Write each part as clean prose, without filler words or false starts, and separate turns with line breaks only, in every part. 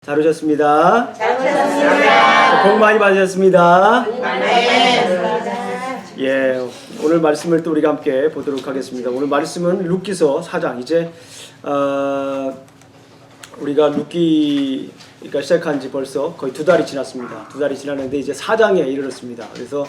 잘 오셨습니다.
잘 오셨습니다.
복 많이 받으셨습니다.
네.
예, 오늘 말씀을 또 우리가 함께 보도록 하겠습니다. 오늘 말씀은 룻기서 4장. 이제 우리가 룻기가 시작한 지 벌써 거의 2달이 지났습니다. 2달이 지났는데 이제 4장에 이르렀습니다. 그래서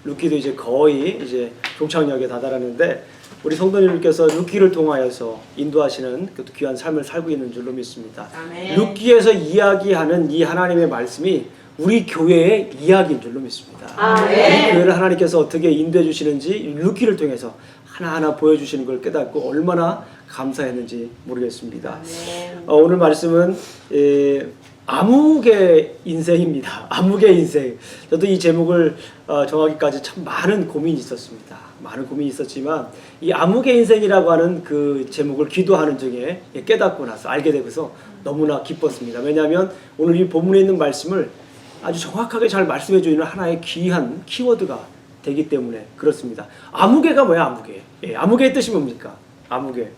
룻기도 이제 거의 이제 종착역에 다다랐는데 우리 성도님들께서 룻기를 통하여서 인도하시는 그 귀한 삶을 살고 있는 줄로 믿습니다. 룻기에서 이야기하는 이 하나님의 말씀이 우리 교회의 이야기인 줄로 믿습니다. 우리 교회를 하나님께서 어떻게 인도해 주시는지 룻기를 통해서 하나하나 보여주시는 걸 깨닫고 얼마나 감사했는지 모르겠습니다. 오늘 말씀은 암흑의 인생입니다. 암흑의 인생. 저도 이 제목을 정하기까지 참 많은 고민이 있었습니다. 많은 고민이 있었지만 이 암흑의 인생이라고 하는 그 제목을 기도하는 중에 깨닫고 나서 알게 되고서 너무나 기뻤습니다. 왜냐하면 오늘 이 본문에 있는 말씀을 아주 정확하게 잘 말씀해 주는 하나의 귀한 키워드가 되기 때문에 그렇습니다. 암흑의가 뭐야? 암흑의. 암흑의 뜻이 뭡니까? 암흑의.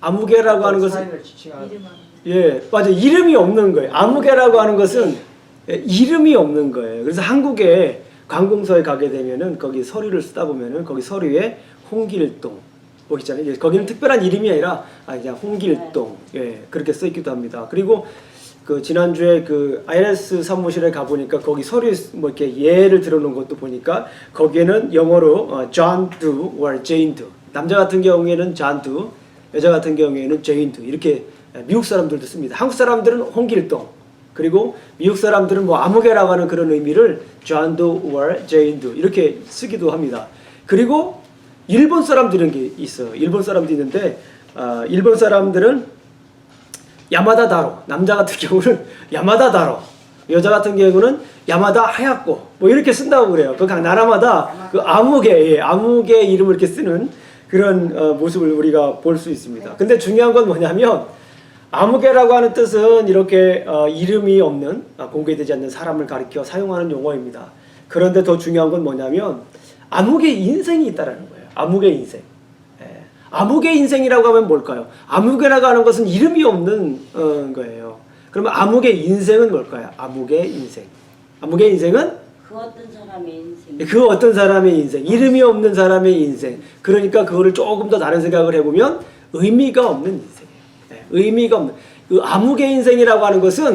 암흑의라고 하는 것은 맞아, 이름이 없는 거예요. 암흑의라고 하는 것은 이름이 없는 거예요. 그래서 한국에 관공서에 가게 되면은 거기 서류를 쓰다 보면은 거기 서류에 홍길동 뭐 있잖아요. 거기는 특별한 이름이 아니라 그냥 홍길동 그렇게 써 있기도 합니다. 그리고 그 지난주에 그 IRS 사무실에 가 보니까 거기 서류 뭐 이렇게 예를 들어놓은 것도 보니까 거기에는 영어로 John Doe or Jane Doe. 남자 같은 경우에는 John Doe, 여자 같은 경우에는 Jane Doe 이렇게 미국 사람들도 씁니다. 한국 사람들은 홍길동. 그리고 미국 사람들은 뭐 암흑의라고 하는 그런 의미를 John Doe or Jane Doe 이렇게 쓰기도 합니다. 그리고 일본 사람들은 게 있어요. 일본 사람도 있는데 일본 사람들은 야마다 다로, 남자 같은 경우는 야마다 다로, 여자 같은 경우는 야마다 하야코 뭐 이렇게 쓴다고 그래요. 그 각 나라마다 그 암흑의 이름을 이렇게 쓰는 그런 모습을 우리가 볼 수 있습니다. 근데 중요한 건 뭐냐면 암흑의라고 하는 뜻은 이렇게 이름이 없는 공개되지 않는 사람을 가리켜 사용하는 용어입니다. 그런데 더 중요한 건 뭐냐면 암흑의 인생이 있다라는 거예요. 암흑의 인생. 암흑의 인생이라고 하면 뭘까요? 암흑이라고 하는 것은 이름이 없는 거예요. 그러면 암흑의 인생은 뭘까요? 암흑의 인생. 암흑의 인생은
그 어떤 사람의 인생.
그 어떤 사람의 인생. 이름이 없는 사람의 인생. 그러니까 그거를 조금 더 다른 생각을 해보면 의미가 없는 인생. 의미가 없는 그 암흑의 인생이라고 하는 것은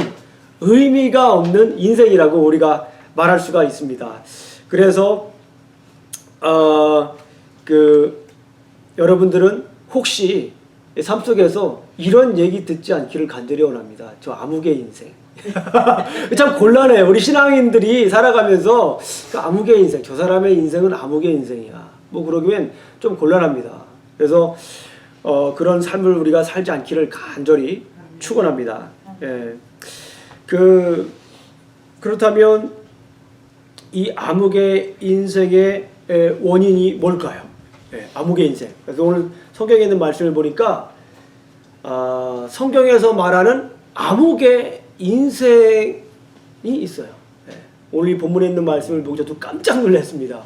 의미가 없는 인생이라고 우리가 말할 수가 있습니다. 그래서 여러분들은 혹시 삶 속에서 이런 얘기 듣지 않기를 간절히 원합니다. 저 암흑의 인생. 참 곤란해요. 우리 신앙인들이 살아가면서 그 암흑의 인생, 저 사람의 인생은 암흑의 인생이야. 뭐 그러기엔 좀 곤란합니다. 그래서 그런 삶을 우리가 살지 않기를 간절히 축원합니다. 그렇다면 이 암흑의 인생의 원인이 뭘까요? 암흑의 인생. 그래서 오늘 성경에 있는 말씀을 보니까 성경에서 말하는 암흑의 인생이 있어요. 오늘 이 본문에 있는 말씀을 보고 저도 깜짝 놀랐습니다.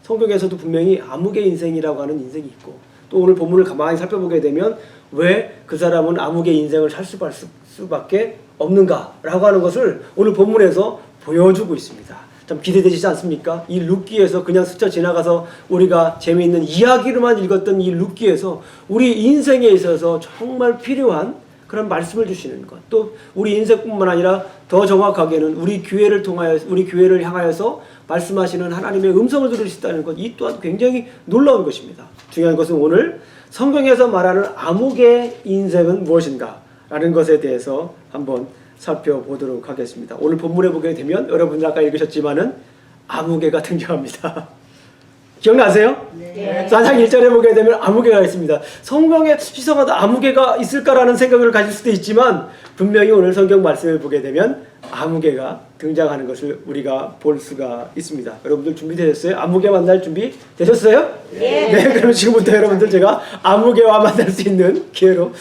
성경에서도 분명히 암흑의 인생이라고 하는 인생이 있고 또 오늘 본문을 가만히 살펴보게 되면 왜 그 사람은 암흑의 인생을 살 수밖에 없는가라고 하는 것을 오늘 본문에서 보여주고 있습니다. 참 기대되시지 않습니까? 이 룻기에서 그냥 스쳐 지나가서 우리가 재미있는 이야기로만 읽었던 이 룻기에서 우리 인생에 있어서 정말 필요한 그런 말씀을 주시는 것, 또 우리 인생뿐만 아니라 더 정확하게는 우리 교회를 통하여 우리 교회를 향하여서 말씀하시는 하나님의 음성을 들을 수 있다는 것, 이 또한 굉장히 놀라운 것입니다. 중요한 것은 오늘 성경에서 말하는 암흑의 인생은 무엇인가 라는 것에 대해서 한번 살펴보도록 하겠습니다. 오늘 본문에 보게 되면 여러분들 아까 읽으셨지만은 암흑의가 등장합니다. 기억나세요?
네.
4장 1절에 보게 되면 암흑의가 있습니다. 성경에 이상하다 암흑의가 있을까라는 생각을 가질 수도 있지만 분명히 오늘 성경 말씀을 보게 되면 암흑의가 등장하는 것을 우리가 볼 수가 있습니다. 여러분들 준비되셨어요? 암흑의 만날 준비 되셨어요? 네. 그럼 지금부터 여러분들 제가 암흑의와 만날 수 있는 기회로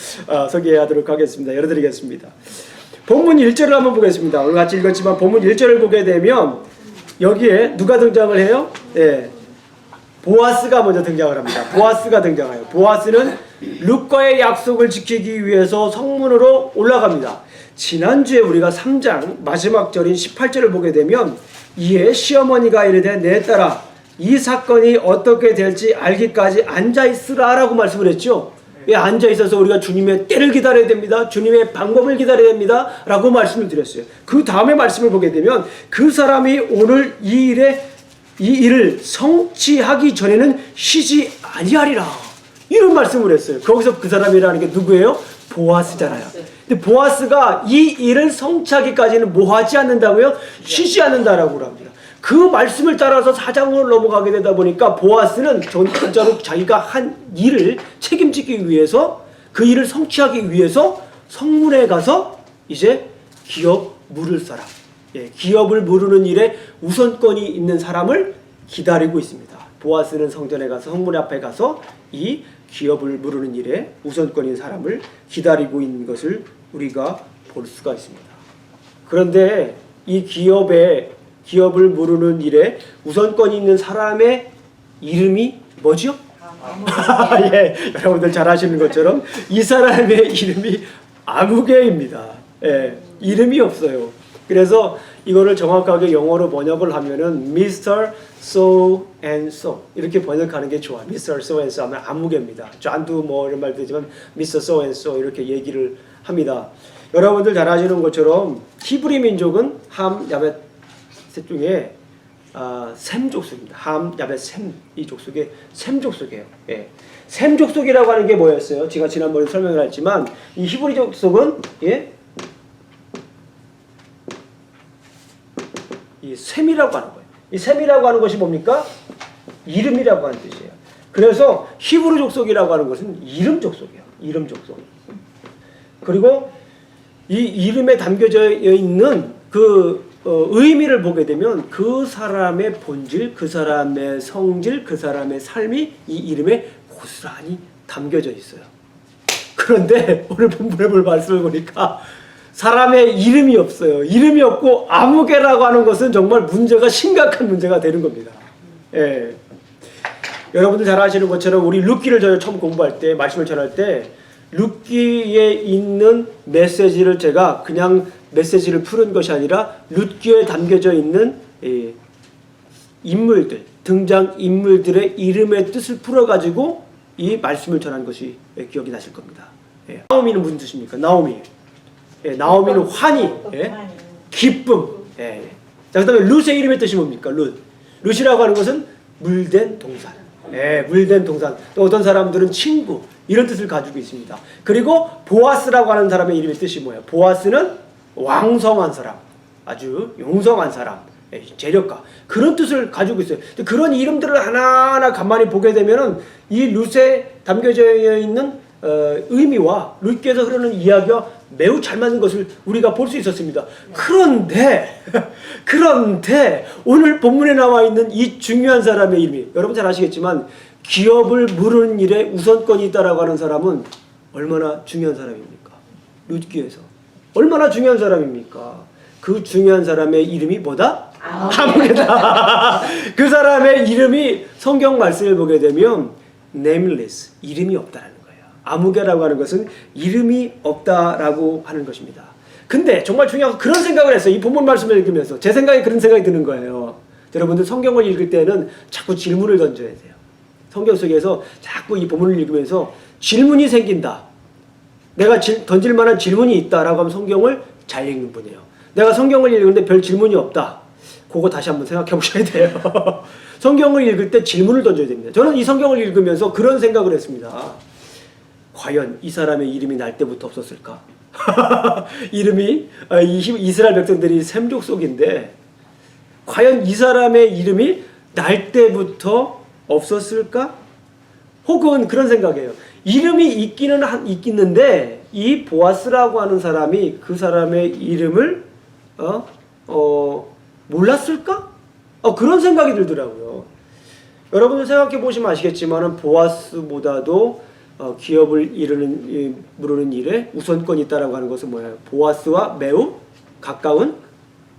소개하도록 하겠습니다. 열어드리겠습니다. 본문 1절을 한번 보겠습니다. 오늘 같이 읽었지만 본문 1절을 보게 되면 여기에 누가 등장을 해요? 보아스가 먼저 등장을 합니다. 보아스가 등장해요. 보아스는 룻과의 약속을 지키기 위해서 성문으로 올라갑니다. 지난주에 우리가 3장 마지막 절인 18절을 보게 되면 이에 시어머니가 이르되 내 딸아 이 사건이 어떻게 될지 알기까지 앉아있으라 라고 말씀을 했죠. 예, 앉아있어서 우리가 주님의 때를 기다려야 됩니다. 주님의 방법을 기다려야 됩니다. 라고 말씀을 드렸어요. 그 다음에 말씀을 보게 되면 그 사람이 오늘 이 일을 성취하기 전에는 쉬지 아니하리라. 이런 말씀을 했어요. 거기서 그 사람이라는 게 누구예요? 보아스잖아요. 근데 보아스가 이 일을 성취하기까지는 뭐 하지 않는다고요? 쉬지 않는다라고 합니다. 그 말씀을 따라서 4장으로 넘어가게 되다 보니까 보아스는 진짜로 자기가 한 일을 책임지기 위해서 그 일을 성취하기 위해서 성문에 가서 이제 기업 물을 사람, 기업을 무르는 일에 우선권이 있는 사람을 기다리고 있습니다. 보아스는 성전에 가서 성문 앞에 가서 이 기업을 무르는 일에 우선권인 사람을 기다리고 있는 것을 우리가 볼 수가 있습니다. 그런데 이 기업을 무르는 일에 우선권이 있는 사람의 이름이 뭐죠? 예, 여러분들 잘 아시는 것처럼 이 사람의 이름이 아무개입니다. 예, 이름이 없어요. 그래서 이거를 정확하게 영어로 번역을 하면은 Mr. So and So 이렇게 번역하는 게 좋아. Mr. So and So 하면 아무개입니다. 존도 뭐 이런 말 되지만 Mr. So and So 이렇게 얘기를 합니다. 여러분들 잘 아시는 것처럼 히브리 민족은 함, 야벳 셋 중에 셈 족속입니다. 함, 야벳, 셈 이 족속의 셈 족속이에요. 예. 셈 족속이라고 하는 게 뭐였어요? 제가 지난번에 설명을 했지만 이 히브리 족속은 이 셈이라고 하는 거예요. 이 셈이라고 하는 것이 뭡니까? 이름이라고 하는 뜻이에요. 그래서 히브리 족속이라고 하는 것은 이름 족속이에요. 이름 족속. 그리고 이 이름에 담겨져 있는 그 의미를 보게 되면 그 사람의 본질, 그 사람의 성질, 그 사람의 삶이 이 이름에 고스란히 담겨져 있어요. 그런데 오늘 본문에 볼 말씀을 보니까 사람의 이름이 없어요. 이름이 없고 아무개라고 하는 것은 정말 문제가 심각한 문제가 되는 겁니다. 예. 여러분들 잘 아시는 것처럼 우리 룻기를 저희 처음 공부할 때 말씀을 전할 때 룻기에 있는 메시지를 제가 그냥 메시지를 푸는 것이 아니라 룻기에 담겨져 있는 인물들, 등장 인물들의 이름의 뜻을 풀어가지고 이 말씀을 전한 것이 기억이 나실 겁니다. 나오미는 무슨 뜻입니까? 나오미. 나오미는 환희, 기쁨. 자, 그다음에 룻의 이름의 뜻이 뭡니까? 룻이라고 하는 것은 물된 동산. 물된 동산. 또 어떤 사람들은 친구 이런 뜻을 가지고 있습니다. 그리고 보아스라고 하는 사람의 이름의 뜻이 뭐예요? 보아스는 왕성한 사람, 아주 용성한 사람, 재력가 그런 뜻을 가지고 있어요. 그런 이름들을 하나하나 가만히 보게 되면은 이 룻에 담겨져 있는 의미와 룻기에서 흐르는 이야기와 매우 잘 맞는 것을 우리가 볼 수 있었습니다. 그런데 오늘 본문에 나와 있는 이 중요한 사람의 이름이 여러분 잘 아시겠지만 기업을 무르는 일에 우선권이 있다라고 하는 사람은 얼마나 중요한 사람입니까? 룻기에서 얼마나 중요한 사람입니까? 그 중요한 사람의 이름이 뭐다? 아무개다. 그 사람의 이름이 성경 말씀을 보게 되면 nameless, 이름이 없다라는 거예요. 아무개라고 하는 것은 이름이 없다라고 하는 것입니다. 근데 정말 중요한 그런 생각을 했어요. 이 본문 말씀을 읽으면서 제 생각에 그런 생각이 드는 거예요. 여러분들 성경을 읽을 때는 자꾸 질문을 던져야 돼요. 성경 속에서 자꾸 이 본문을 읽으면서 질문이 생긴다. 내가 던질 만한 질문이 있다라고 하면 성경을 잘 읽는 분이에요. 내가 성경을 읽는데 별 질문이 없다. 그거 다시 한번 생각해 보셔야 돼요. 성경을 읽을 때 질문을 던져야 됩니다. 저는 이 성경을 읽으면서 그런 생각을 했습니다. 과연 이 사람의 이름이 날 때부터 없었을까? 이름이 이스라엘 백성들이 셈 족속인데 과연 이 사람의 이름이 날 때부터 없었을까? 혹은 그런 생각이에요. 이름이 있기는데 이 보아스라고 하는 사람이 그 사람의 이름을 몰랐을까? 그런 생각이 들더라고요. 여러분들 생각해 보시면 아시겠지만 보아스보다도 기업을 무르는 일에 우선권이 있다라고 하는 것은 뭐예요? 보아스와 매우 가까운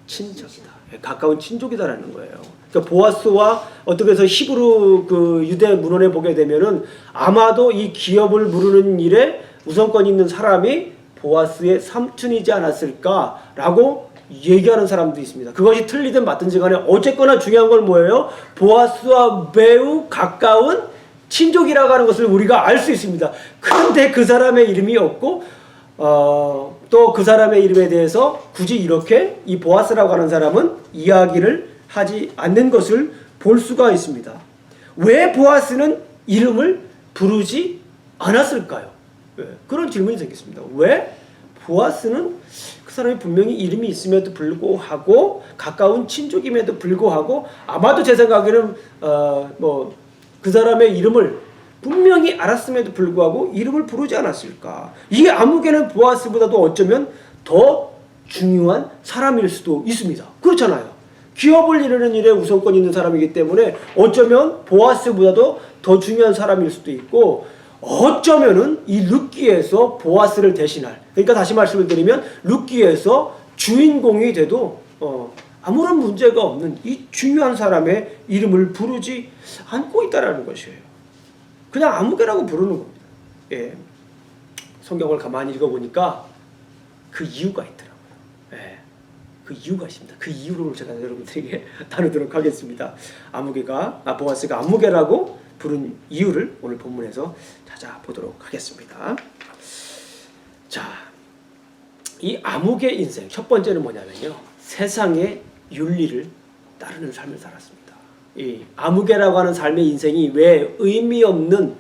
친척이다. 가까운 친족이다라는 거예요. 그러니까 보아스와 어떻게 해서 히브리 그 유대 문헌에 보게 되면은 아마도 이 기업을 물으는 일에 우선권이 있는 사람이 보아스의 삼촌이지 않았을까라고 얘기하는 사람도 있습니다. 그것이 틀리든 맞든지 간에 어쨌거나 중요한 건 뭐예요? 보아스와 매우 가까운 친족이라고 하는 것을 우리가 알 수 있습니다. 그런데 그 사람의 이름이 없고 또 그 사람의 이름에 대해서 굳이 이렇게 이 보아스라고 하는 사람은 이야기를 하지 않는 것을 볼 수가 있습니다. 왜 보아스는 이름을 부르지 않았을까요? 그런 질문이 생겼습니다. 왜 보아스는 그 사람이 분명히 이름이 있음에도 불구하고 가까운 친족임에도 불구하고 아마도 제 생각에는 그 사람의 이름을 분명히 알았음에도 불구하고 이름을 부르지 않았을까? 이게 아무개는 보아스보다도 어쩌면 더 중요한 사람일 수도 있습니다. 그렇잖아요. 기업을 이루는 일에 우선권이 있는 사람이기 때문에 어쩌면 보아스보다도 더 중요한 사람일 수도 있고 어쩌면은 이 룻기에서 보아스를 대신할, 그러니까 다시 말씀을 드리면 룻기에서 주인공이 돼도 아무런 문제가 없는 이 중요한 사람의 이름을 부르지 않고 있다라는 것이에요. 그냥 아무개라고 부르는 겁니다. 예. 성경을 가만히 읽어보니까 그 이유가 있더라고요. 예. 그 이유가 있습니다. 그 이유를 제가 여러분들에게 나누도록 하겠습니다. 보아스가 아무개라고 부른 이유를 오늘 본문에서 찾아보도록 하겠습니다. 자, 이 아무개 인생 첫 번째는 뭐냐면요, 세상의 윤리를 따르는 삶을 살았습니다. 이 아무개라고 하는 삶의 인생이 왜 의미 없는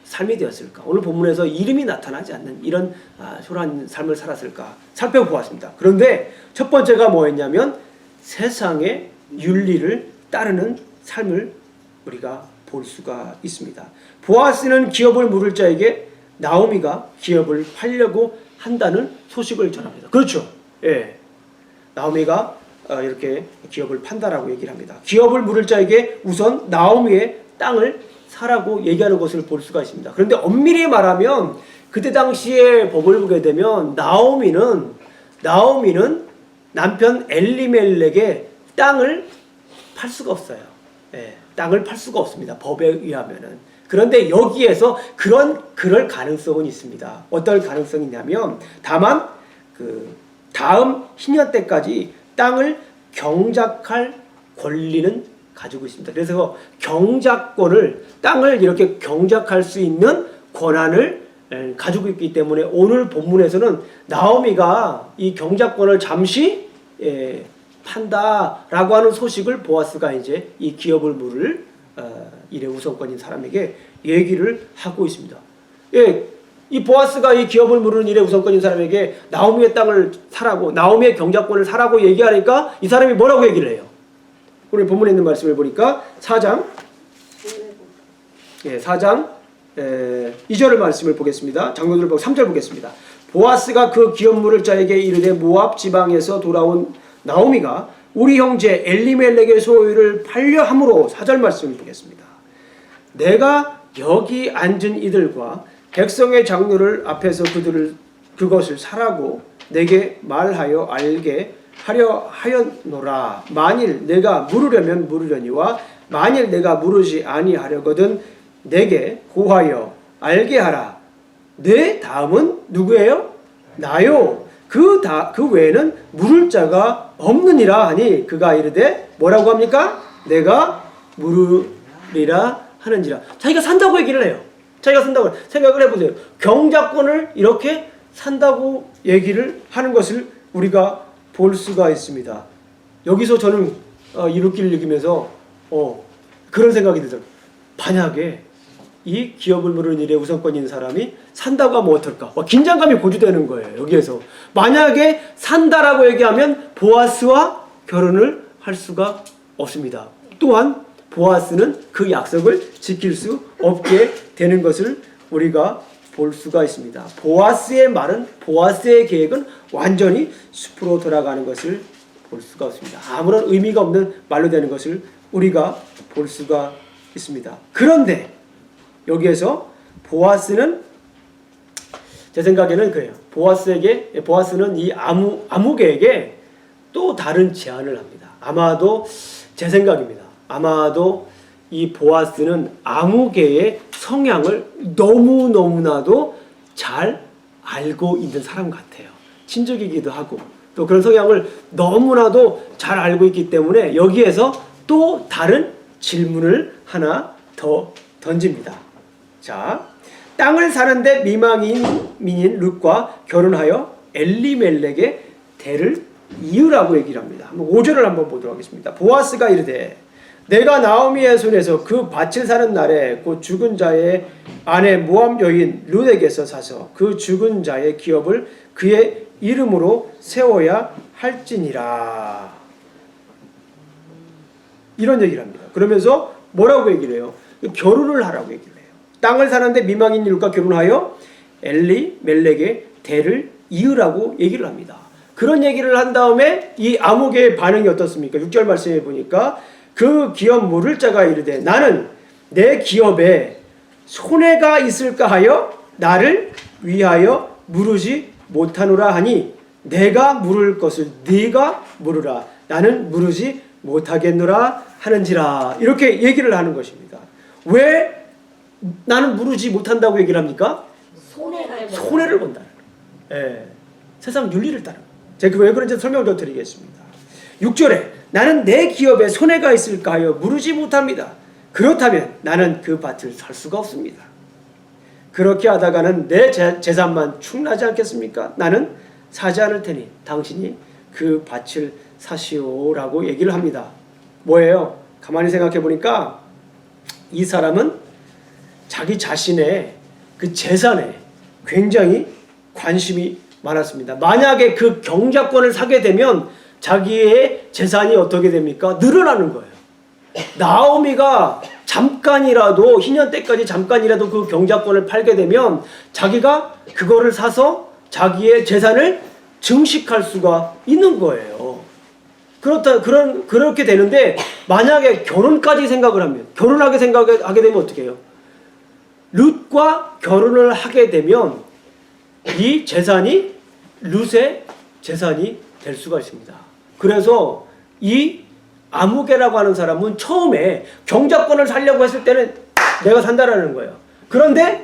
삶이 되었을까? 오늘 본문에서 이름이 나타나지 않는 이런 초라한 삶을 살았을까 살펴보았습니다. 그런데 첫 번째가 뭐였냐면 세상의 윤리를 따르는 삶을 우리가 볼 수가 있습니다. 보아스는 기업을 물을 자에게 나오미가 기업을 팔려고 한다는 소식을 전합니다. 그렇죠? 예. 나오미가 이렇게 기업을 판다라고 얘기를 합니다. 기업을 물을 자에게 우선 나오미의 땅을 사라고 얘기하는 것을 볼 수가 있습니다. 그런데 엄밀히 말하면 그때 당시에 법을 보게 되면 나오미는 남편 엘리멜렉의 땅을 팔 수가 없어요. 예, 땅을 팔 수가 없습니다. 법에 의하면은. 그런데 여기에서 그럴 가능성은 있습니다. 어떨 가능성이 있냐면 다만 그 다음 희년 때까지 땅을 경작할 권리는 가지고 있습니다. 그래서 땅을 이렇게 경작할 수 있는 권한을 가지고 있기 때문에 오늘 본문에서는 나오미가 이 경작권을 잠시 판다라고 하는 소식을 보아스가 이제 이 기업을 물을 일의 우선권인 사람에게 얘기를 하고 있습니다. 예, 이 보아스가 이 기업을 물은 일의 우선권인 사람에게 나오미의 땅을 사라고, 나오미의 경작권을 사라고 얘기하니까 이 사람이 뭐라고 얘기를 해요? 오늘 본문에 있는 말씀을 보니까 4장 2절 말씀을 보겠습니다. 장로들을 보고 3절 보겠습니다. 보아스가 그 기업 물을 자에게 이르되 모압 지방에서 돌아온 나오미가 우리 형제 엘리멜렉의 소유를 팔려 함으로 4절 말씀을 보겠습니다. 내가 여기 앉은 이들과 백성의 장로를 앞에서 그것을 사라고 내게 말하여 알게 하려 하였노라. 만일 내가 물으려면 물으려니와 만일 내가 물으지 아니하려거든 내게 고하여 알게 하라. 내 다음은 누구예요? 나요. 그 외에는 물을 자가 없느니라 하니 그가 이르되 뭐라고 합니까? 내가 물으리라 하는지라. 자기가 산다고 얘기를 해요. 자기가 산다고 생각을 해보세요. 경작권을 이렇게 산다고 얘기를 하는 것을 우리가 볼 수가 있습니다. 여기서 저는 이 룻기를 읽으면서 그런 생각이 들어요. 만약에 이 기업을 물은 일에 우선권이 있는 사람이 산다고 하면 어떨까? 긴장감이 고조되는 거예요. 여기에서 만약에 산다라고 얘기하면 보아스와 결혼을 할 수가 없습니다. 또한 보아스는 그 약속을 지킬 수 없게 되는 것을 우리가 볼 수가 있습니다. 보아스의 말은, 보아스의 계획은 완전히 숲으로 돌아가는 것을 볼 수가 없습니다. 아무런 의미가 없는 말로 되는 것을 우리가 볼 수가 있습니다. 그런데 여기에서 보아스는 제 생각에는 그래요. 보아스는 이 아무개에게 또 다른 제안을 합니다. 아마도 제 생각입니다. 아마도 이 보아스는 아무개의 성향을 너무너무나도 잘 알고 있는 사람 같아요. 친족이기도 하고 또 그런 성향을 너무나도 잘 알고 있기 때문에 여기에서 또 다른 질문을 하나 더 던집니다. 자, 땅을 사는데 미망인인 룻과 결혼하여 엘리멜렉의 대를 이으라고 얘기를 합니다. 5절을 한번 보도록 하겠습니다. 보아스가 이르되 내가 나오미의 손에서 그 밭을 사는 날에 곧 죽은 자의 아내 모압 여인 룻에게서 사서 그 죽은 자의 기업을 그의 이름으로 세워야 할지니라. 이런 얘기를 합니다. 그러면서 뭐라고 얘기를 해요? 결혼을 하라고 얘기를 해요. 땅을 사는데 미망인 룻과 결혼하여 엘리멜렉의 대를 이으라고 얘기를 합니다. 그런 얘기를 한 다음에 이 아무개의 반응이 어떻습니까? 6절 말씀해 보니까 그 기업 물을 자가 이르되 나는 내 기업에 손해가 있을까 하여 나를 위하여 물으지 못하노라 하니 내가 물을 것을 네가 물으라 나는 물으지 못하겠노라 하는지라. 이렇게 얘기를 하는 것입니다. 왜 나는 물으지 못한다고 얘기를 합니까? 손해를 본다는 거예요. 예. 세상 윤리를 따르는 거예요. 제가 왜 그런지 설명을 더 드리겠습니다. 6절에 나는 내 기업에 손해가 있을까 하여 물으지 못합니다. 그렇다면 나는 그 밭을 살 수가 없습니다. 그렇게 하다가는 내 재산만 충나지 않겠습니까? 나는 사지 않을 테니 당신이 그 밭을 사시오라고 얘기를 합니다. 뭐예요? 가만히 생각해 보니까 이 사람은 자기 자신의 그 재산에 굉장히 관심이 많았습니다. 만약에 그 경작권을 사게 되면 자기의 재산이 어떻게 됩니까? 늘어나는 거예요. 나오미가 잠깐이라도 희년 때까지 잠깐이라도 그 경작권을 팔게 되면 자기가 그거를 사서 자기의 재산을 증식할 수가 있는 거예요. 그렇게 되는데 만약에 결혼까지 생각을 하면 결혼하게 생각하게 되면 어떻게 해요? 룻과 결혼을 하게 되면 이 재산이 룻의 재산이 될 수가 있습니다. 그래서 이 아무개라고 하는 사람은 처음에 경작권을 살려고 했을 때는 내가 산다라는 거예요. 그런데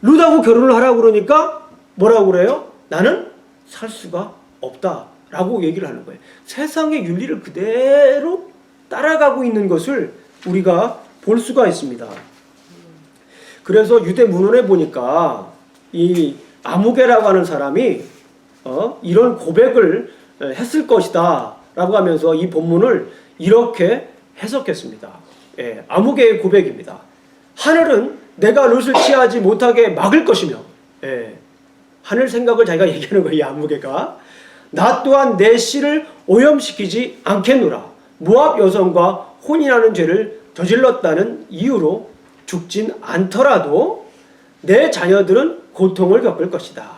룻하고 결혼을 하라고 그러니까 뭐라고 그래요? 나는 살 수가 없다라고 얘기를 하는 거예요. 세상의 윤리를 그대로 따라가고 있는 것을 우리가 볼 수가 있습니다. 그래서 유대 문헌에 보니까 이 아무개라고 하는 사람이 이런 고백을 했을 것이다 라고 하면서 이 본문을 이렇게 해석했습니다. 예, 아무개의 고백입니다. 하늘은 내가 룻을 취하지 못하게 막을 것이며, 예, 하늘 생각을 자기가 얘기하는 거예요. 이 아무개가 나 또한 내 씨를 오염시키지 않겠노라. 모압 여성과 혼인하는 죄를 저질렀다는 이유로 죽진 않더라도 내 자녀들은 고통을 겪을 것이다.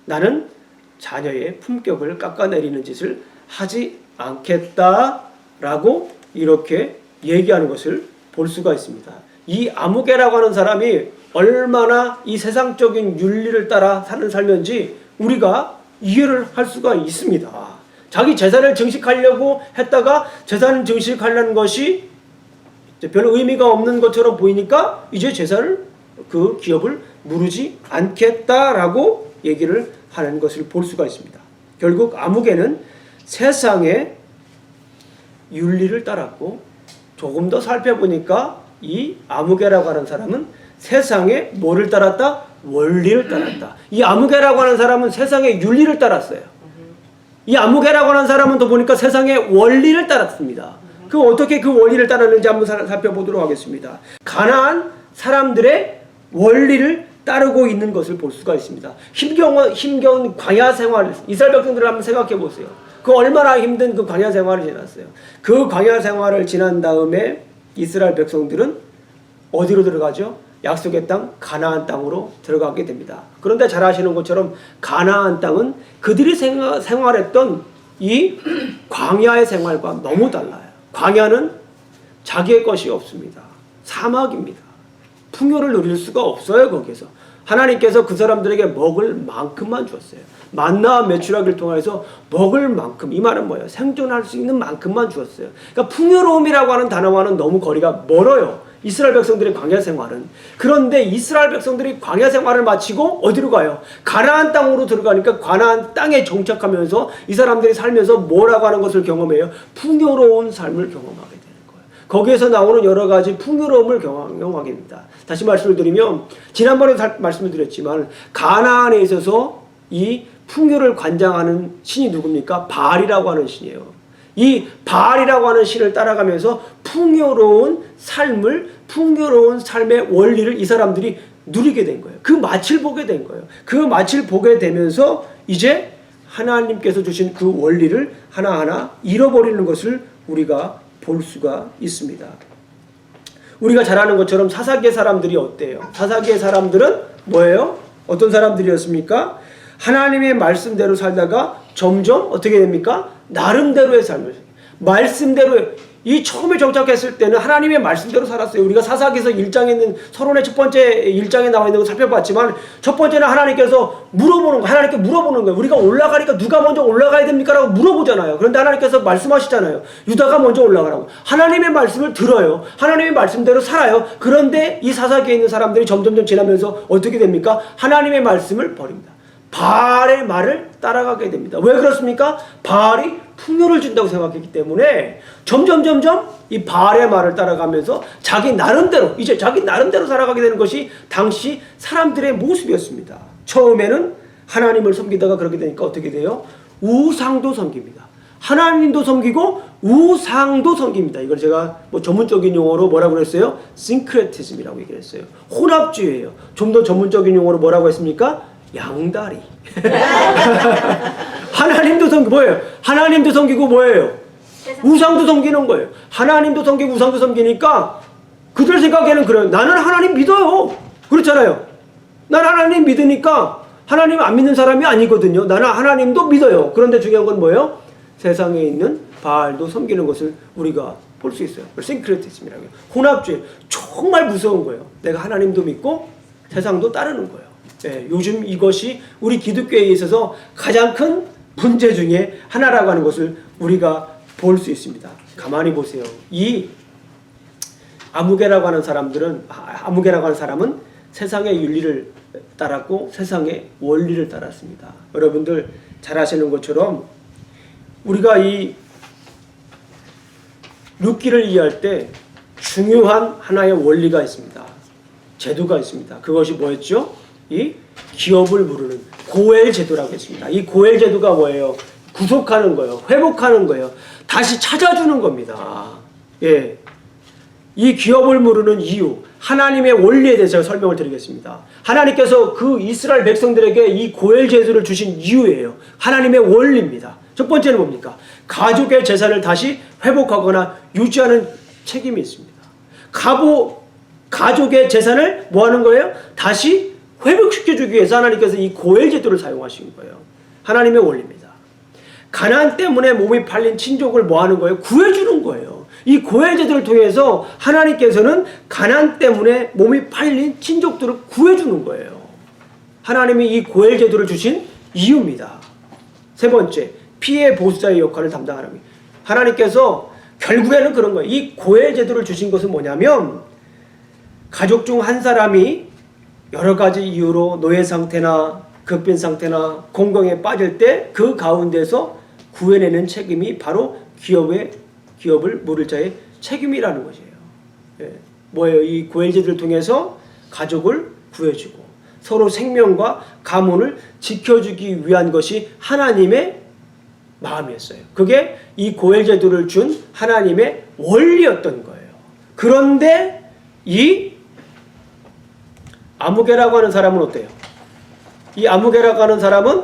나는 자녀의 품격을 깎아내리는 짓을 하지 않겠다라고 이렇게 얘기하는 것을 볼 수가 있습니다. 이 아무개라고 하는 사람이 얼마나 이 세상적인 윤리를 따라 사는 삶인지 우리가 이해를 할 수가 있습니다. 자기 재산을 증식하려고 했다가 재산을 증식하려는 것이 별 의미가 없는 것처럼 보이니까 이제 재산을 그 기업을 무르지 않겠다라고 얘기를 하는 것을 볼 수가 있습니다. 결국 아무개는 세상의 윤리를 따랐고 조금 더 살펴보니까 이 아무개라고 하는 사람은 세상의 뭐를 따랐다? 원리를 따랐다. 이 아무개라고 하는 사람은 세상의 윤리를 따랐어요. 이 아무개라고 하는 사람은 또 보니까 세상의 원리를 따랐습니다. 어떻게 그 원리를 따랐는지 한번 살펴보도록 하겠습니다. 가나안 사람들의 원리를 따르고 있는 것을 볼 수가 있습니다. 힘겨운 광야 생활, 이스라엘 백성들을 한번 생각해 보세요. 그 얼마나 힘든 그 광야 생활을 지났어요. 그 광야 생활을 지난 다음에 이스라엘 백성들은 어디로 들어가죠? 약속의 땅 가나안 땅으로 들어가게 됩니다. 그런데 잘 아시는 것처럼 가나안 땅은 그들이 생활했던 이 광야의 생활과 너무 달라요. 광야는 자기의 것이 없습니다. 사막입니다. 풍요를 누릴 수가 없어요. 거기서 하나님께서 그 사람들에게 먹을 만큼만 주었어요. 만나와 메추라기를 통해서 먹을 만큼, 이 말은 뭐예요? 생존할 수 있는 만큼만 주었어요. 그러니까 풍요로움이라고 하는 단어와는 너무 거리가 멀어요. 이스라엘 백성들의 광야 생활은. 그런데 이스라엘 백성들이 광야 생활을 마치고 어디로 가요? 가나안 땅으로 들어가니까 가나안 땅에 정착하면서 이 사람들이 살면서 뭐라고 하는 것을 경험해요? 풍요로운 삶을 경험하게 되는 거예요. 거기에서 나오는 여러 가지 풍요로움을 경험하게 됩니다. 다시 말씀을 드리면 지난번에 말씀을 드렸지만 가나안에 있어서 이 풍요를 관장하는 신이 누굽니까? 바알이라고 하는 신이에요. 이 바알이라고 하는 신을 따라가면서 풍요로운 삶의 원리를 이 사람들이 누리게 된 거예요. 그 맛을 보게 된 거예요. 그 맛을 보게 되면서 이제 하나님께서 주신 그 원리를 하나하나 잃어버리는 것을 우리가 볼 수가 있습니다. 우리가 잘 아는 것처럼 사사기의 사람들이 어때요? 사사기의 사람들은 뭐예요? 어떤 사람들이었습니까? 하나님의 말씀대로 살다가 점점 어떻게 됩니까? 나름대로의 삶을, 말씀대로, 이 처음에 정착했을 때는 하나님의 말씀대로 살았어요. 우리가 사사기에서 1장에 있는 서론의 첫 번째 1장에 나와 있는 거 살펴봤지만 첫 번째는 하나님께서 물어보는 거, 하나님께 물어보는 거예요. 우리가 올라가니까 누가 먼저 올라가야 됩니까? 라고 물어보잖아요. 그런데 하나님께서 말씀하시잖아요. 유다가 먼저 올라가라고. 하나님의 말씀을 들어요. 하나님의 말씀대로 살아요. 그런데 이 사사기에 있는 사람들이 점점점 지나면서 어떻게 됩니까? 하나님의 말씀을 버립니다. 바알의 말을 따라가게 됩니다. 왜 그렇습니까? 바알이 풍요를 준다고 생각했기 때문에 점점 이 바알의 말을 따라가면서 자기 나름대로 살아가게 되는 것이 당시 사람들의 모습이었습니다. 처음에는 하나님을 섬기다가 그렇게 되니까 어떻게 돼요? 우상도 섬깁니다. 하나님도 섬기고 우상도 섬깁니다. 이걸 제가 전문적인 용어로 뭐라고 그랬어요? 싱크레티즘이라고 얘기를 했어요. 혼합주의예요. 좀 더 전문적인 용어로 뭐라고 했습니까? 양다리. 하나님도 섬기고 뭐예요? 하나님도 섬기고 뭐예요? 우상도 섬기는 거예요. 하나님도 섬기고 우상도 섬기니까 그들 생각에는 그래요. 나는 하나님 믿어요. 그렇잖아요. 나는 하나님 믿으니까 하나님 안 믿는 사람이 아니거든요. 나는 하나님도 믿어요. 그런데 중요한 건 뭐예요? 세상에 있는 바알도 섬기는 것을 우리가 볼 수 있어요. 싱크레티즘이라고 해요. 혼합주의. 정말 무서운 거예요. 내가 하나님도 믿고 세상도 따르는 거예요. 네, 요즘 이것이 우리 기독교에 있어서 가장 큰 문제 중에 하나라고 하는 것을 우리가 볼 수 있습니다. 가만히 보세요. 이 아무개라고 하는 사람은 세상의 윤리를 따랐고 세상의 원리를 따랐습니다. 여러분들 잘 아시는 것처럼 우리가 이 룻기를 이해할 때 중요한 하나의 원리가 있습니다. 제도가 있습니다. 그것이 뭐였죠? 이 기업을 부르는 고엘 제도라고 했습니다. 이 고엘 제도가 뭐예요? 구속하는 거예요. 회복하는 거예요. 다시 찾아주는 겁니다. 예. 이 기업을 물으는 이유, 하나님의 원리에 대해서 설명을 드리겠습니다. 하나님께서 그 이스라엘 백성들에게 이 고엘 제도를 주신 이유예요. 하나님의 원리입니다. 첫 번째는 뭡니까? 가족의 재산을 다시 회복하거나 유지하는 책임이 있습니다. 가족의 재산을 뭐 하는 거예요? 다시 회복시켜주기 위해서 하나님께서 이 고엘 제도를 사용하신 거예요. 하나님의 원리입니다. 가난 때문에 몸이 팔린 친족을 뭐 하는 거예요? 구해주는 거예요. 이 고엘 제도를 통해서 하나님께서는 가난 때문에 몸이 팔린 친족들을 구해주는 거예요. 하나님이 이 고엘 제도를 주신 이유입니다. 세 번째, 피해 보수자의 역할을 담당하는 거예요. 하나님께서 결국에는 그런 거예요. 이 고엘 제도를 주신 것은 뭐냐면 가족 중 한 사람이 여러 가지 이유로 노예 상태나 극빈 상태나 공경에 빠질 때 그 가운데서 구해내는 책임이 바로 기업을 물을 자의 책임이라는 것이에요. 예. 뭐예요? 이 고엘 제도를 통해서 가족을 구해주고 서로 생명과 가문을 지켜주기 위한 것이 하나님의 마음이었어요. 그게 이 고엘 제도를 준 하나님의 원리였던 거예요. 그런데 이 아무개라고 하는 사람은 어때요? 이 아무개라고 하는 사람은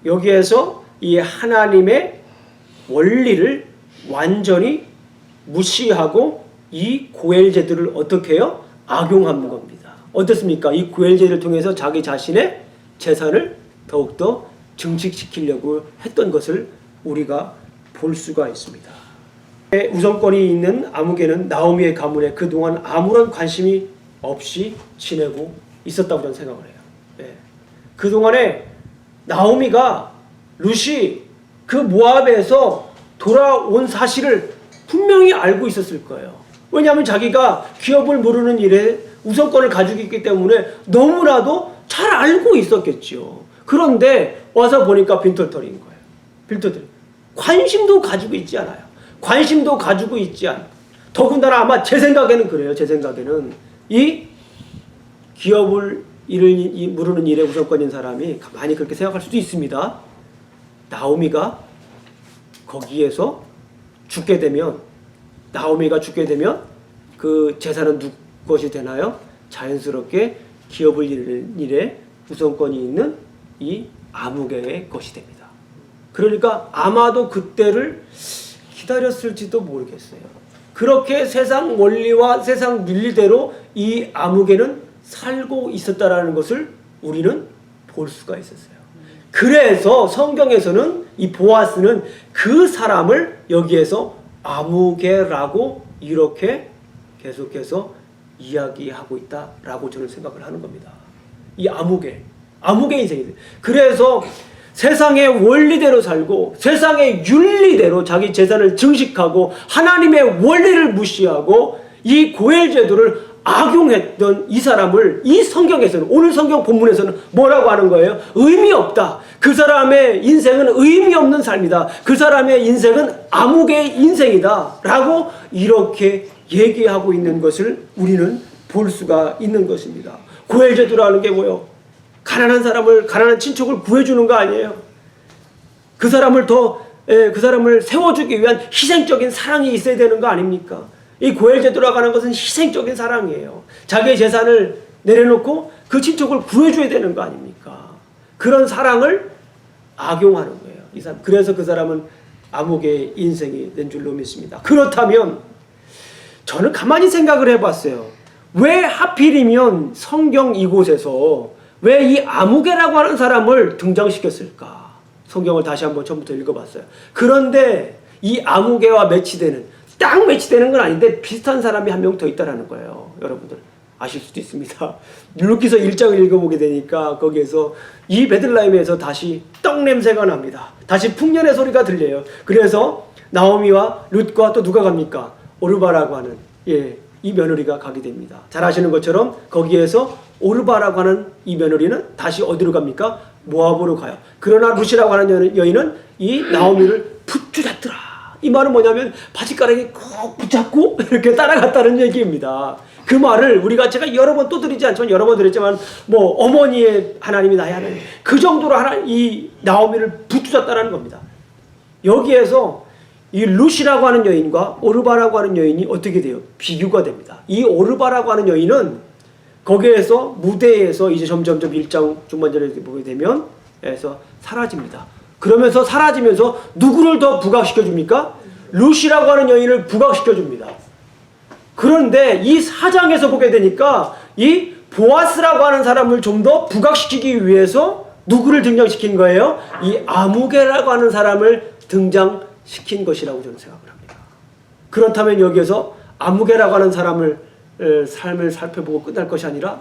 여기에서 이 하나님의 원리를 완전히 무시하고 이 고엘 제도를 어떻게 해요? 악용하는 겁니다. 어떻습니까? 이 고엘 제도를 통해서 자기 자신의 재산을 더욱더 증식시키려고 했던 것을 우리가 볼 수가 있습니다. 우선권이 있는 아무개는 나오미의 가문에 그동안 아무런 관심이 없이 지내고 있었다고 저는 생각을 해요. 네. 그동안에 나오미가 룻이 그 모압에서 돌아온 사실을 분명히 알고 있었을 거예요. 왜냐하면 자기가 기업을 모르는 일에 우선권을 가지고 있기 때문에 너무나도 잘 알고 있었겠죠. 그런데 와서 보니까 빈털터리인 거예요. 빈털터리. 관심도 가지고 있지 않아요. 관심도 가지고 있지 않아요. 더군다나 아마 제 생각에는 그래요. 제 생각에는 이 기업을 모르는 일에 우선권인 사람이 많이 그렇게 생각할 수도 있습니다. 나오미가 거기에서 죽게 되면, 나오미가 죽게 되면 그 재산은 누구 것이 되나요? 자연스럽게 기업을 이루는 일에 우선권이 있는 이 아무개의 것이 됩니다. 그러니까 아마도 그때를 기다렸을지도 모르겠어요. 그렇게 세상 원리와 세상 윤리대로 이 아무개는 살고 있었다라는 것을 우리는 볼 수가 있었어요. 그래서 성경에서는 이 보아스는 그 사람을 여기에서 아무개라고 이렇게 계속해서 이야기하고 있다라고 저는 생각을 하는 겁니다. 이 아무개 인생이에요. 그래서 세상의 원리대로 살고 세상의 윤리대로 자기 재산을 증식하고 하나님의 원리를 무시하고 이 고엘 제도를 악용했던 이 사람을 이 성경에서는, 오늘 성경 본문에서는 뭐라고 하는 거예요? 의미 없다. 그 사람의 인생은 의미 없는 삶이다. 그 사람의 인생은 아무개의 인생이다 라고 이렇게 얘기하고 있는 것을 우리는 볼 수가 있는 것입니다. 고엘 제도라는 게 뭐예요? 가난한 사람을, 가난한 친척을 구해주는 거 아니에요. 그 사람을 그 사람을 세워주기 위한 희생적인 사랑이 있어야 되는 거 아닙니까? 이 고엘 제도라고 하는 것은 희생적인 사랑이에요. 자기의 재산을 내려놓고 그 친척을 구해줘야 되는 거 아닙니까? 그런 사랑을 악용하는 거예요. 이 사람. 그래서 그 사람은 아무개의 인생이 된 줄로 믿습니다. 그렇다면 저는 가만히 생각을 해봤어요. 왜 하필이면 성경 이곳에서 왜 이 아무개라고 하는 사람을 등장시켰을까? 성경을 다시 한번 처음부터 읽어봤어요. 그런데 이 아무개와 딱 매치되는 건 아닌데 비슷한 사람이 한 명 더 있다라는 거예요. 여러분들 아실 수도 있습니다. 율기서 1장을 읽어보게 되니까 거기에서 이 베들레헴에서 다시 떡 냄새가 납니다. 다시 풍년의 소리가 들려요. 그래서 나오미와 룻과 또 누가 갑니까? 오르바라고 하는 이 며느리가 가게 됩니다. 잘 아시는 것처럼 거기에서 오르바라고 하는 이 며느리는 다시 어디로 갑니까? 모압으로 가요. 그러나 룻이라고 하는 여인은 이 나오미를 붙잡더라. 이 말은 뭐냐면 바지가랑이 꼭 붙잡고 이렇게 따라갔다는 얘기입니다. 그 말을 제가 여러 번 또 드리지 않지만 여러 번 드렸지만 뭐 어머니의 하나님이 나의 하나님, 그 정도로 이 나오미를 붙잡았다는 겁니다. 여기에서 이 룻이라고 하는 여인과 오르바라고 하는 여인이 어떻게 돼요? 비교가 됩니다. 이 오르바라고 하는 여인은 거기에서 무대에서 이제 점점 1장 중반절에 보게 되면 에서 사라집니다. 그러면서 사라지면서 누구를 더 부각시켜 줍니까? 룻이라고 하는 여인을 부각시켜 줍니다. 그런데 이 4장에서 보게 되니까 이 보아스라고 하는 사람을 좀 더 부각시키기 위해서 누구를 등장시킨 거예요? 이 아무개라고 하는 사람을 등장시킨 것이라고 저는 생각을 합니다. 그렇다면 여기에서 아무개라고 하는 삶을 살펴보고 끝날 것이 아니라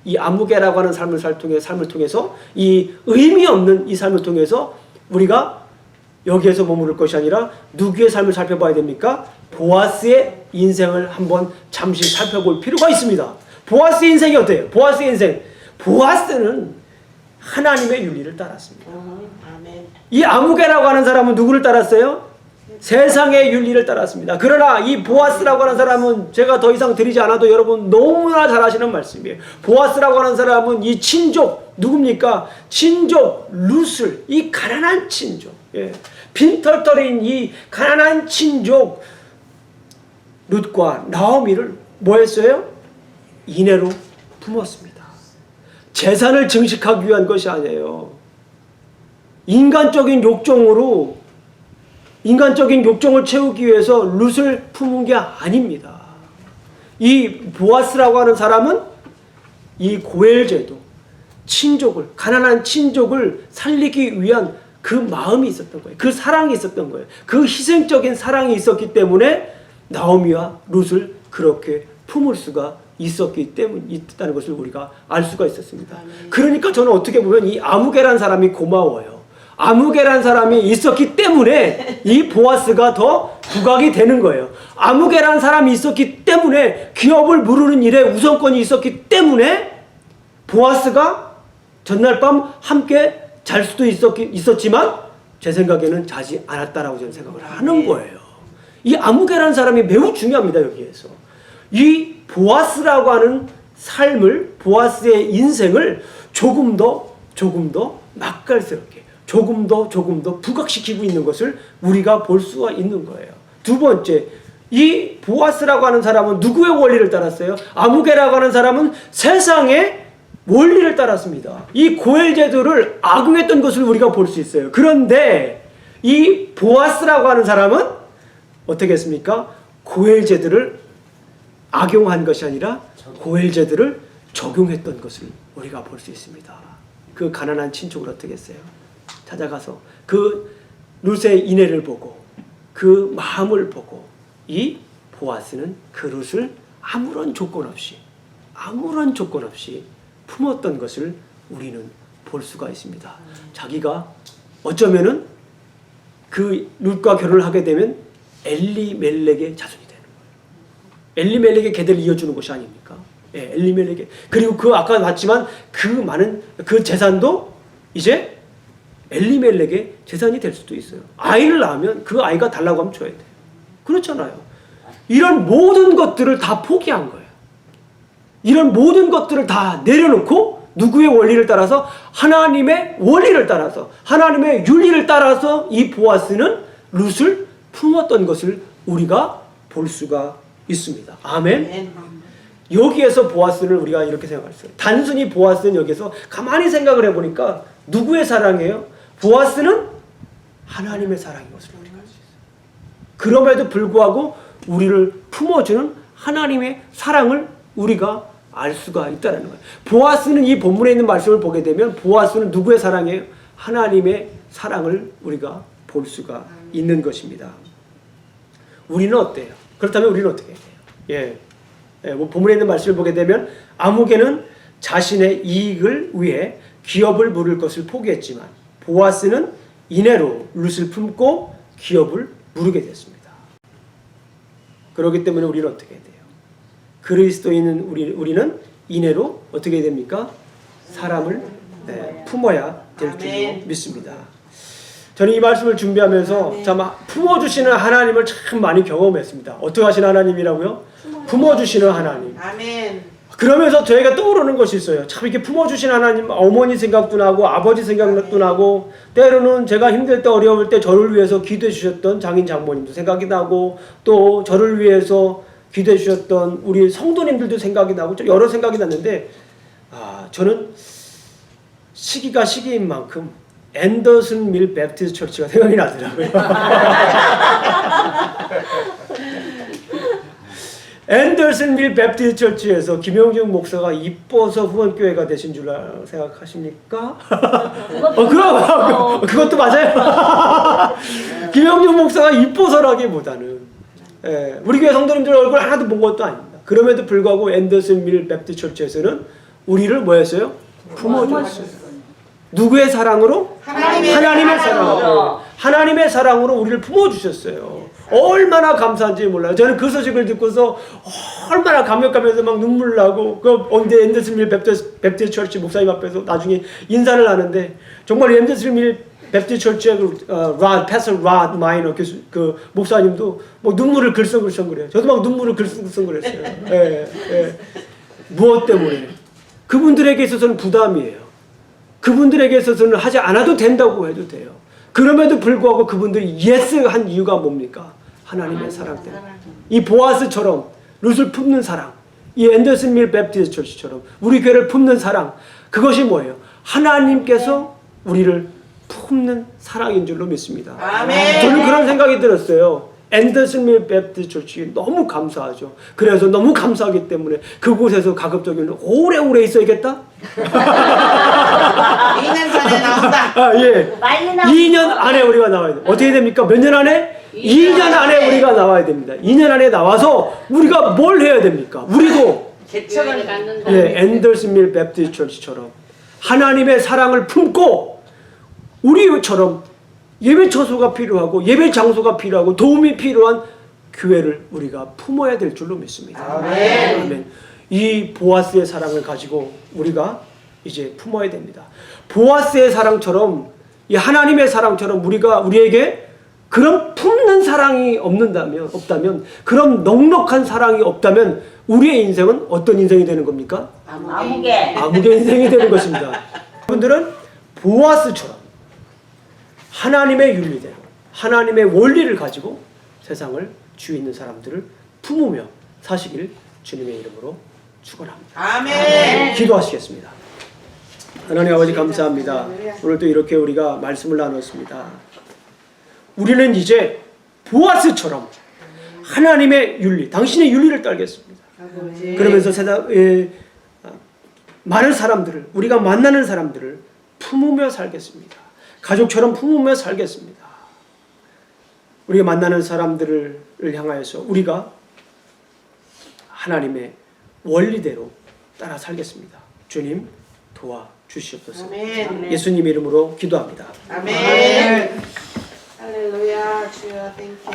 이 아무개라고 하는 삶을 통해서 이 의미 없는 이 삶을 통해서 우리가 여기에서 머무를 것이 아니라 누구의 삶을 살펴봐야 됩니까? 보아스의 인생을 한번 잠시 살펴볼 필요가 있습니다. 보아스의 인생이 어때요? 보아스의 인생. 보아스는 하나님의 윤리를 따랐습니다. 이 아무개라고 하는 사람은 누구를 따랐어요? 세상의 윤리를 따랐습니다. 그러나 이 보아스라고 하는 사람은 제가 더 이상 드리지 않아도 여러분 너무나 잘 아시는 말씀이에요. 보아스라고 하는 사람은 이 친족, 누굽니까? 친족 룻을, 이 가난한 친족, 빈털터리인 이 가난한 친족 룻과 나오미를 뭐 했어요? 인애로 품었습니다. 재산을 증식하기 위한 것이 아니에요. 인간적인 욕정을 채우기 위해서 룻을 품은 게 아닙니다. 이 보아스라고 하는 사람은 이 고엘 제도, 친족을, 가난한 친족을 살리기 위한 그 마음이 있었던 거예요. 그 사랑이 있었던 거예요. 그 희생적인 사랑이 있었기 때문에 나오미와 룻을 그렇게 품을 수가 있다는 것을 우리가 알 수가 있었습니다. 그러니까 저는 어떻게 보면 이 아무개란 사람이 고마워요. 아무개란 사람이 있었기 때문에 이 보아스가 더 부각이 되는 거예요. 아무개란 사람이 있었기 때문에 기업을 부르는 일에 우선권이 있었기 때문에 보아스가 전날 밤 함께 잘 수도 있었지만 제 생각에는 자지 않았다라고 저는 생각을 하는 거예요. 이 아무개라는 사람이 매우 중요합니다. 여기에서 이 보아스라고 하는 삶을, 보아스의 인생을 조금 더 맛깔스럽게 조금 더 부각시키고 있는 것을 우리가 볼 수가 있는 거예요. 두 번째, 이 보아스라고 하는 사람은 누구의 원리를 따랐어요? 아무개라고 하는 사람은 세상의 원리를 따랐습니다. 이 고엘제도를 악용했던 것을 우리가 볼 수 있어요. 그런데 이 보아스라고 하는 사람은 어떻게 했습니까? 고엘제도를 악용한 것이 아니라 고엘제도를 적용했던 것을 우리가 볼 수 있습니다. 그 가난한 친족을 어떻게 했어요? 찾아가서 그 룻의 인애를 보고 그 마음을 보고 이 보아스는 그 룻을 아무런 조건 없이 품었던 것을 우리는 볼 수가 있습니다. 자기가 어쩌면은 그 룻과 결혼을 하게 되면 엘리멜렉의 자손이 되는 거예요. 엘리멜렉의 계대를 이어주는 것이 아닙니까? 예, 엘리멜렉의. 그리고 그 아까 봤지만 그 많은 그 재산도 이제 엘리멜렉의 재산이 될 수도 있어요. 아이를 낳으면 그 아이가 달라고 하면 줘야 돼요. 그렇잖아요. 이런 모든 것들을 다 포기한 거예요. 이런 모든 것들을 다 내려놓고 누구의 원리를 따라서? 하나님의 원리를 따라서, 하나님의 윤리를 따라서 이 보아스는 룻을 품었던 것을 우리가 볼 수가 있습니다. 아멘. 여기에서 보아스를 우리가 이렇게 생각했어요. 단순히 보아스는 여기서 가만히 생각을 해보니까 누구의 사랑이에요? 보아스는 하나님의 사랑인 것을 우리가 알 수 있어요. 그럼에도 불구하고 우리를 품어주는 하나님의 사랑을 우리가 알 수가 있다는 거예요. 보아스는 이 본문에 있는 말씀을 보게 되면 보아스는 누구의 사랑이에요? 하나님의 사랑을 우리가 볼 수가 있는 것입니다. 우리는 어때요? 그렇다면 우리는 어떻게 해야 돼요? 뭐 본문에 있는 말씀을 보게 되면 아무개는 자신의 이익을 위해 기업을 물을 것을 포기했지만 보아스는 인애로 룻을 품고 기업을 물게 됐습니다. 그렇기 때문에 우리는 어떻게 해야 돼요? 그리스도인은 우리는 인애로 어떻게 됩니까? 사람을 품어야 될 줄로 믿습니다. 저는 이 말씀을 준비하면서 참 품어주시는 하나님을 참 많이 경험했습니다. 어떻게 하시는 하나님이라고요? 품어주시는 하나님.
아멘.
그러면서 저희가 떠오르는 것이 있어요. 참 이렇게 품어주신 하나님, 어머니 생각도 나고 아버지 생각도 나고 때로는 제가 힘들 때 어려울 때 저를 위해서 기도해 주셨던 장인 장모님도 생각이 나고 또 저를 위해서 기도해 주셨던 우리 성도님들도 생각이 나고 여러 생각이 났는데 저는 시기가 시기인 만큼 앤더슨 밀 베프티스트 처치가 생각이 나더라고요. 앤더슨 밀 베프티스트 처치에서 김영중 목사가 이뻐서 후원교회가 되신 줄 생각하십니까? 그것도 맞아요. 김영중 목사가 이뻐서라기보다는 우리 교회 성도님들 얼굴 하나도 본 것도 아닙니다. 그럼에도 불구하고 앤더슨 밀 베프티스트 처치에서는 우리를 뭐 했어요? 품어줬어요. 누구의 사랑으로? 하나님의 사랑으로. 하나님의 사랑으로 우리를 품어주셨어요. 얼마나 감사한지 몰라요. 저는 그 소식을 듣고서 얼마나 감격하면서 막 눈물 나고 언제 앤더슨 밀 베프티스트 처치 목사님 앞에서 나중에 인사를 하는데 정말 앤더슨 밀 베프티스트 처치의 패서 라드 마이너 교수 그 목사님도 뭐 눈물을 글썽글썽거려요. 저도 막 눈물을 글썽글썽거렸어요. 무엇 때문에? 그분들에게 있어서는 부담이에요. 그분들에게 있어서는 하지 않아도 된다고 해도 돼요. 그럼에도 불구하고 그분들이 예스한 이유가 뭡니까? 하나님의 사랑 때문에. 이 보아스처럼 룻을 품는 사랑, 이 앤더슨 밀 베프티스트 처치처럼 우리 교회를 품는 사랑, 그것이 뭐예요? 하나님께서 우리를 품는 사랑인 줄로 믿습니다.
아멘.
저는 그런 생각이 들었어요. 앤더슨 밀 베프티스트 처치 너무 감사하죠. 그래서 너무 감사하기 때문에 그곳에서 가급적이면 오래오래 있어야겠다.
2년 전에 나온다.
예. 2년 안에 우리가 나와야 돼요. 어떻게 됩니까? 몇 년 안에? 2년 안에 우리가 나와야 됩니다. 2년 안에 나와서 우리가 뭘 해야 됩니까? 우리도
개척을 갖는다.
예, 앤더슨밀 베프티스트 처치처럼 하나님의 사랑을 품고 우리처럼 예배 처소가 필요하고 예배 장소가 필요하고 도움이 필요한 교회를 우리가 품어야 될 줄로 믿습니다.
아멘.
아멘. 이 보아스의 사랑을 가지고 우리가 이제 품어야 됩니다. 보아스의 사랑처럼 이 하나님의 사랑처럼 우리에게 그런 품는 사랑이 없다면 그런 넉넉한 사랑이 없다면 우리의 인생은 어떤 인생이 되는 겁니까?
아무개.
아무개 인생이 되는 것입니다. 여러분들은 보아스처럼 하나님의 윤리대로 하나님의 원리를 가지고 세상을 주위 있는 사람들을 품으며 사시길 주님의 이름으로 축원합니다.
아멘.
기도하시겠습니다. 하나님 아버지 감사합니다. 오늘도 이렇게 우리가 말씀을 나눴습니다. 우리는 이제 보아스처럼 하나님의 윤리, 당신의 윤리를 따르겠습니다. 그러면서 세상에 많은 사람들을, 우리가 만나는 사람들을 품으며 살겠습니다. 가족처럼 품으며 살겠습니다. 우리가 만나는 사람들을 향하여서 우리가 하나님의 원리대로 따라 살겠습니다. 주님 도와주시옵소서.
아멘.
예수님 이름으로 기도합니다.
아멘. 할렐루야. 주여 땡큐.